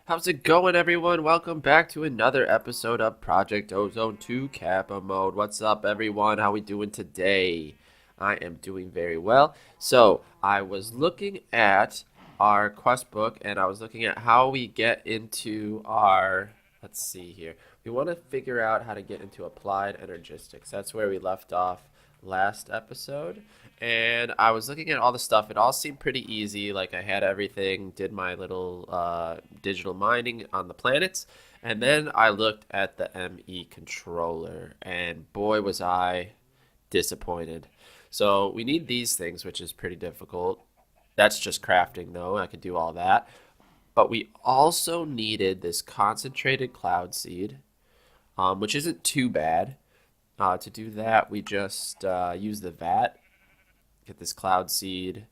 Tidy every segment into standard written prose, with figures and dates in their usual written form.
How's it going, everyone? Welcome back to another episode of Project Ozone 2 Kappa Mode. What's up, everyone? How we doing today? I am doing very well. So, I was looking at our quest book and I was looking at how we get into our, let's see here. We want to figure out how to get into Applied Energistics. That's where we left off last episode. And I was looking at all the stuff. It all seemed pretty easy. Like I had everything, did my little digital mining on the planets, and then I looked at the ME controller, and boy was I disappointed. So we need these things, which is pretty difficult. That's just crafting, though. I could do all that. But we also needed this concentrated cloud seed, which isn't too bad. To do that, we just use the vat, get this cloud seed,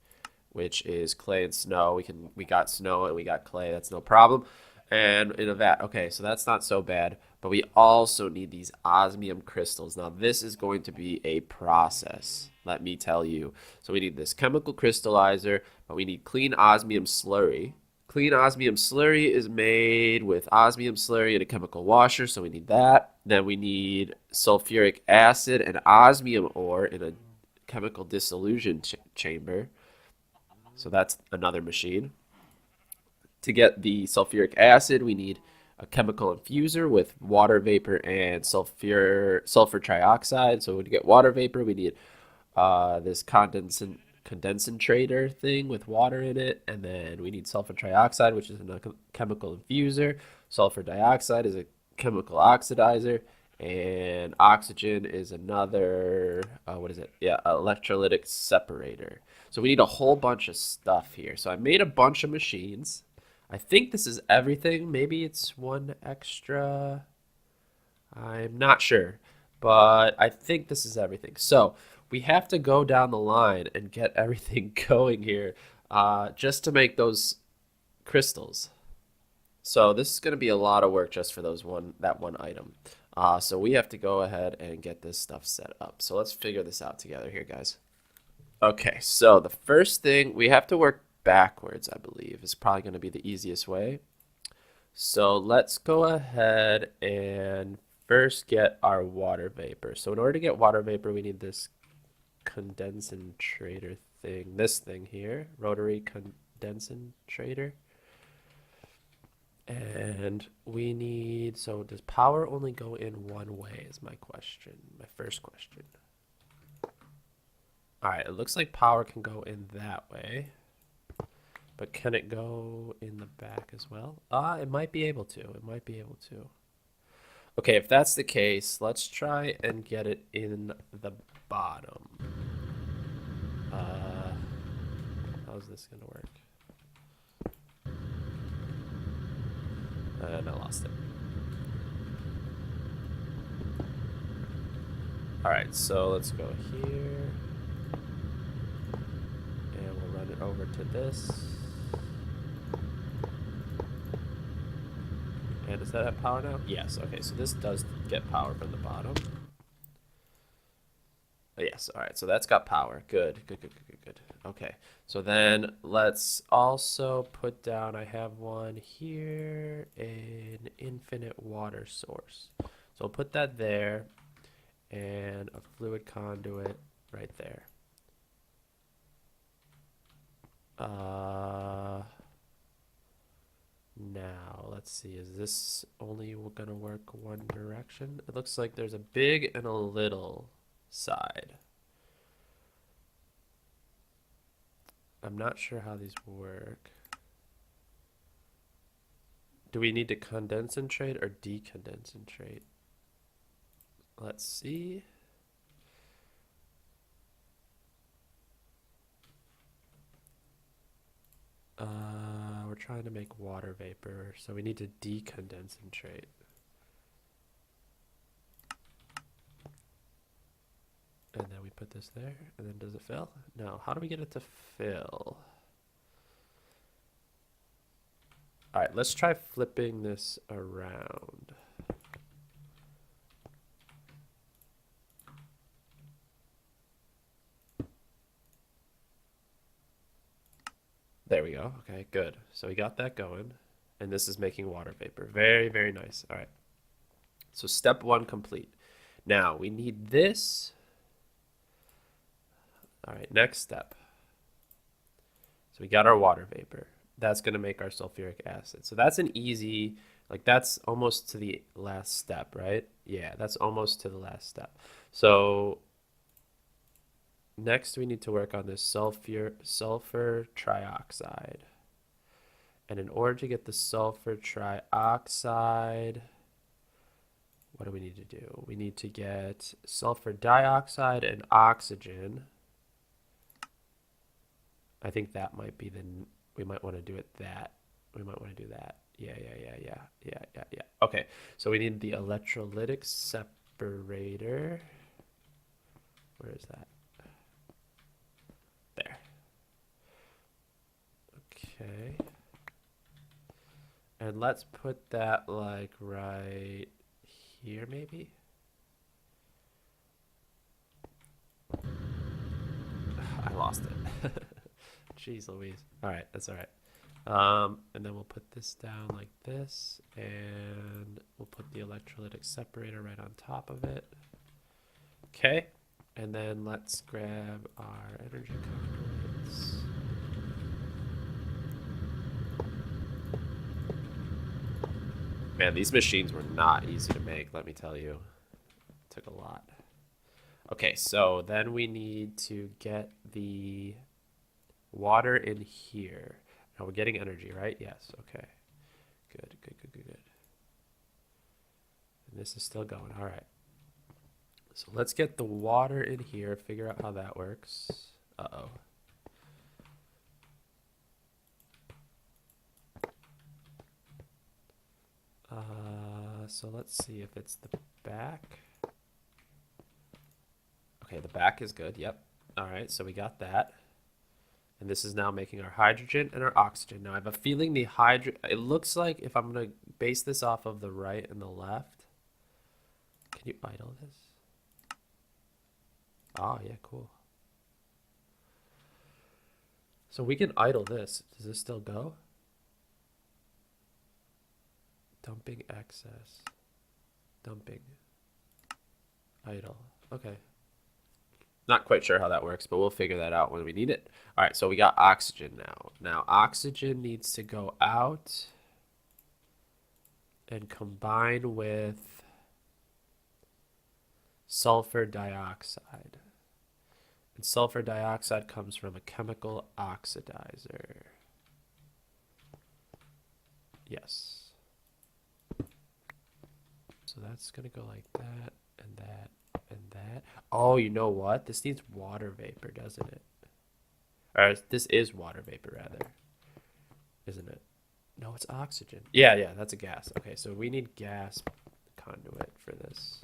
which is clay and snow. We got snow and we got clay. That's no problem. And in a vat. Okay, so that's not so bad. But we also need these osmium crystals. Now this is going to be a process, let me tell you. So we need this chemical crystallizer, but we need clean osmium slurry. Clean osmium slurry is made with osmium slurry and a chemical washer, so we need that. Then we need sulfuric acid and osmium ore in a chemical dissolution chamber. So that's another machine. To get the sulfuric acid, we need a chemical infuser with water vapor and sulfur trioxide. So to get water vapor, we need this condensator thing with water in it, and then we need sulfur trioxide, which is a chemical infuser. Sulfur dioxide is a chemical oxidizer, and oxygen is another what is it? Yeah, electrolytic separator. So we need a whole bunch of stuff here. So I made a bunch of machines. I think this is everything. Maybe it's one extra. I'm not sure, but I think this is everything. So we have to go down the line and get everything going here just to make those crystals. So this is going to be a lot of work just for that one item. So we have to go ahead and get this stuff set up. So let's figure this out together here, guys. Okay, so the first thing, we have to work backwards, I believe, is probably going to be the easiest way. So let's go ahead and first get our water vapor. So in order to get water vapor, we need this condensator thing, this thing here, rotary condensator. And we need, so does power only go in one way is my question, my first question. All right, it looks like power can go in that way, but can it go in the back as well? It might be able to, it might be able to. Okay, if that's the case, let's try and get it in the bottom. How's this gonna work? And I lost it. Alright, so let's go here. And we'll run it over to this. And does that have power now? Yes, okay, so this does get power from the bottom. Yes, alright, so that's got power. Good. Okay, so then let's also put down, I have one here, an infinite water source. So I'll put that there, and a fluid conduit right there. Now, let's see, is this only gonna work one direction? It looks like there's a big and a little side. I'm not sure how these work. Do we need to condensatrate or decondensatrate? Let's see. We're trying to make water vapor, so we need to decondensatrate. And then we put this there, and then does it fill? No, how do we get it to fill? All right, let's try flipping this around. There we go. Okay, good. So we got that going. And this is making water vapor. Very, very nice. All right. So step 1 complete. Now we need this. All right, next step. So we got our water vapor. That's going to make our sulfuric acid. So that's an easy, like that's almost to the last step, right? Yeah, that's almost to the last step. So next we need to work on this sulfur trioxide. And in order to get the sulfur trioxide, what do we need to do? We need to get sulfur dioxide and oxygen. I think that might be we might want to do it that. We might want to do that. Yeah. Okay, so we need the electrolytic separator. Where is that? There. Okay. And let's put that like right here maybe. I lost it. Jeez Louise. All right, that's all right. And then we'll put this down like this, and we'll put the electrolytic separator right on top of it. Okay, and then let's grab our energy conduits. Man, these machines were not easy to make, let me tell you. It took a lot. Okay, so then we need to get the water in here. Now we're getting energy, right? Yes, okay. Good. And this is still going, all right. So let's get the water in here, figure out how that works. Uh-oh. So let's see if it's the back. Okay, the back is good, yep. All right, so we got that. And this is now making our hydrogen and our oxygen. Now I have a feeling the it looks like if I'm gonna base this off of the right and the left. Can you idle this? Oh, yeah, cool. So we can idle this. Does this still go? Dumping excess. Dumping. Idle. Okay. Not quite sure how that works, but we'll figure that out when we need it. All right, so we got oxygen now. Now oxygen needs to go out and combine with sulfur dioxide. And sulfur dioxide comes from a chemical oxidizer. Yes. So that's going to go like that and that and that. Oh, you know what? This needs water vapor, doesn't it? Or this is water vapor, rather. Isn't it? No, it's oxygen. Yeah, that's a gas. Okay, so we need gas conduit for this.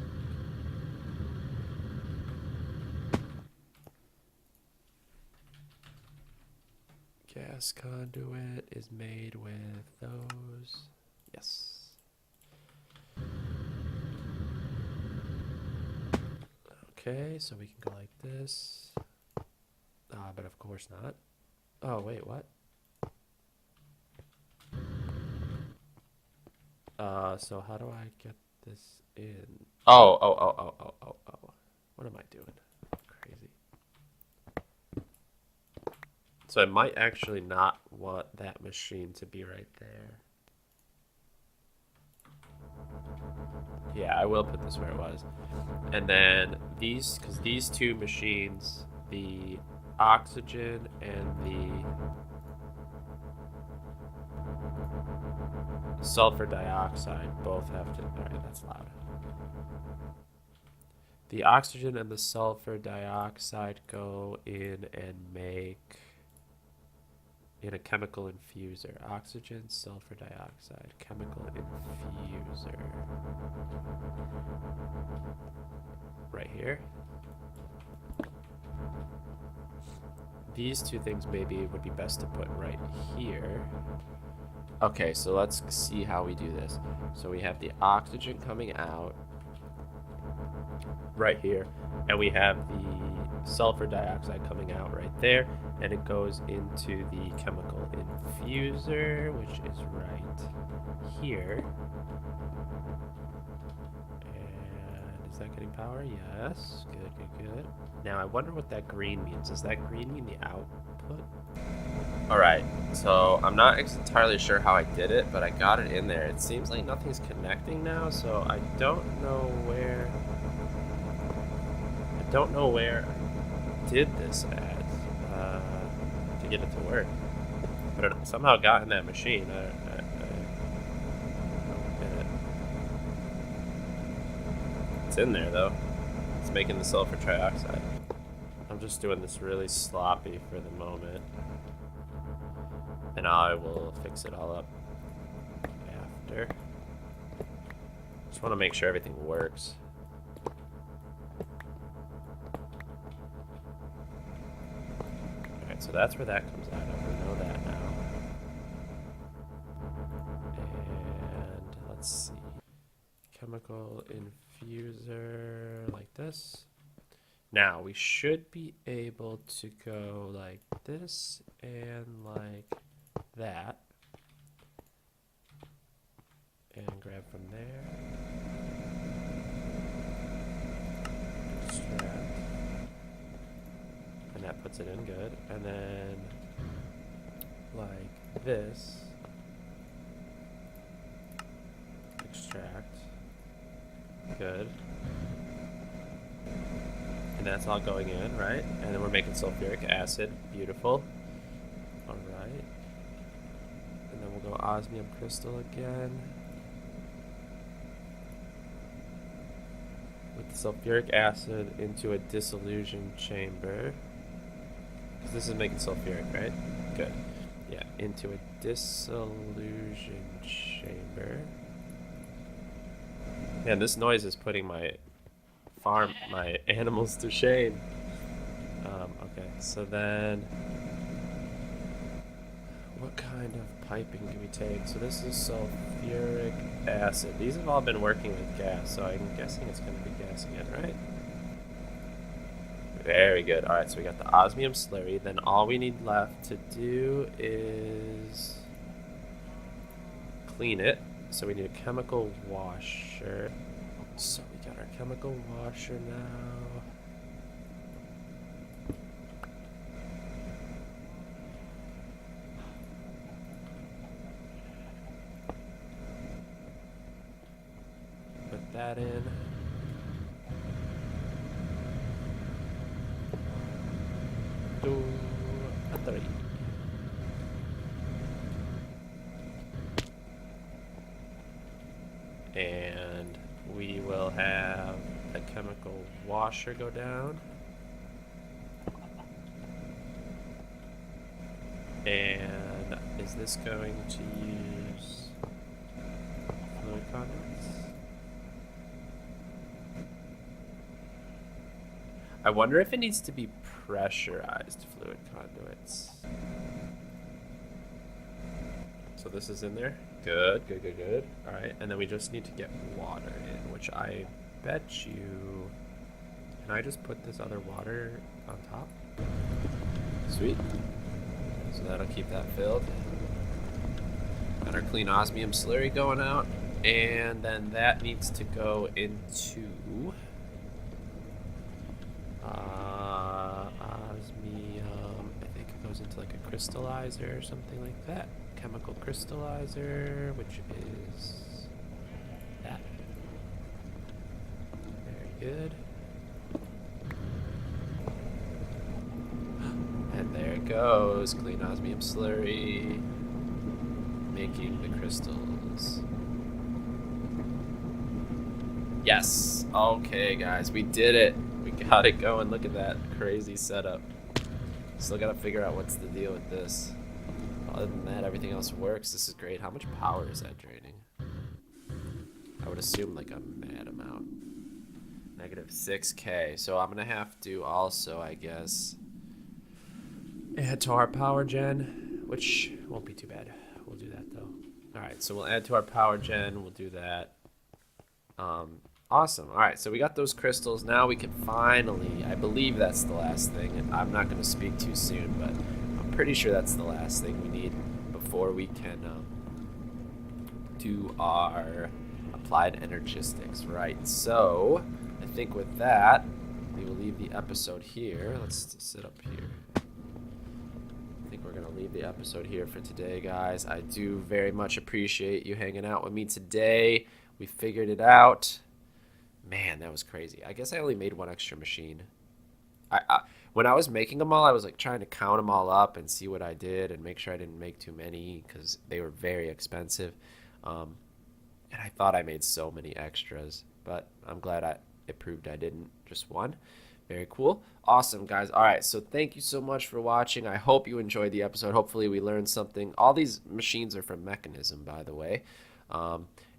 Gas conduit is made with those. Yes. Okay, so we can go like this. But of course not. Oh, wait, what? So how do I get this in? Oh. What am I doing? Crazy. So I might actually not want that machine to be right there. Yeah, I will put this where it was. And then these, because these two machines, the oxygen and the sulfur dioxide both have to, alright, that's loud. The oxygen and the sulfur dioxide go in and make in a chemical infuser. Oxygen, sulfur dioxide, chemical infuser. Right here. These two things maybe would be best to put right here. Okay, so let's see how we do this. So we have the oxygen coming out right here, and we have the sulfur dioxide coming out right there, and it goes into the chemical infuser, which is right here. And is that getting power? Yes. Good, good, good. Now I wonder what that green means. Does that green mean the output? Alright, so I'm not entirely sure how I did it, but I got it in there. It seems like nothing's connecting now, so I don't know where I did this at to get it to work. But it somehow got in that machine. I don't get it. It's in there though. It's making the sulfur trioxide. I'm just doing this really sloppy for the moment. And I will fix it all up after. Just want to make sure everything works. Alright, so that's where that comes out of. We know that now. And let's see. Chemical infuser like this. Now we should be able to go like this and like that, and grab from there, extract, and that puts it in good, and then like this, extract, good, and that's all going in, right? And then we're making sulfuric acid, beautiful. All right. And then we'll go osmium crystal again. With the sulfuric acid into a dissolution chamber. Because this is making sulfuric, right? Good. Yeah, into a dissolution chamber. Man, this noise is putting my animals to shame. Okay, so then what kind of piping do we take? So this is sulfuric acid. These have all been working with gas, so I'm guessing it's going to be gas again, right? Very good. All right, so we got the osmium slurry. Then all we need left to do is clean it. So we need a chemical washer. So we got our chemical washer now. Put that in. Two, three. And we will have a chemical washer go down. And is this going to use fluid conduits? I wonder if it needs to be pressurized fluid conduits. So this is in there. Good, good, good, good. All right, and then we just need to get water in, which I bet you... Can I just put this other water on top? Sweet. So that'll keep that filled. Got our clean osmium slurry going out. And then that needs to go into... osmium, I think it goes into like a crystallizer or something like that. Chemical crystallizer, which is that. Very good. And there it goes, clean osmium slurry, making the crystals. Yes! Okay, guys, we did it. We got it going. Look at that crazy setup. Still gotta figure out what's the deal with this. Other than that, everything else works. This is great. How much power is that draining? I would assume like a mad amount. Negative 6K. So I'm gonna have to also, I guess, add to our power gen, which won't be too bad. We'll do that though. Alright, so we'll add to our power gen. We'll do that. Awesome. All right, so we got those crystals. Now we can finally, I believe that's the last thing, and I'm not going to speak too soon, but I'm pretty sure that's the last thing we need before we can do our Applied Energistics, right? So I think with that, we will leave the episode here. Let's sit up here. I think we're going to leave the episode here for today, guys. I do very much appreciate you hanging out with me today. We figured it out. Man, that was crazy. I guess I only made one extra machine. When I was making them all, I was like trying to count them all up and see what I did and make sure I didn't make too many because they were very expensive. And I thought I made so many extras, but I'm glad it proved I didn't. Just one. Very cool. Awesome, guys. All right, so thank you so much for watching. I hope you enjoyed the episode. Hopefully we learned something. All these machines are from Mechanism, by the way.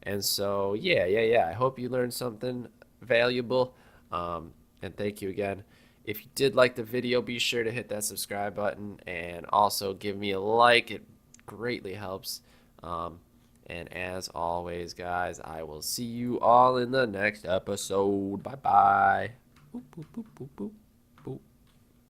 And so, yeah. I hope you learned something valuable. And thank you again. If you did like the video, be sure to hit that subscribe button and also give me a like. It greatly helps. And as always, guys, I will see you all in the next episode. Bye-bye. Boop, boop, boop, boop, boop.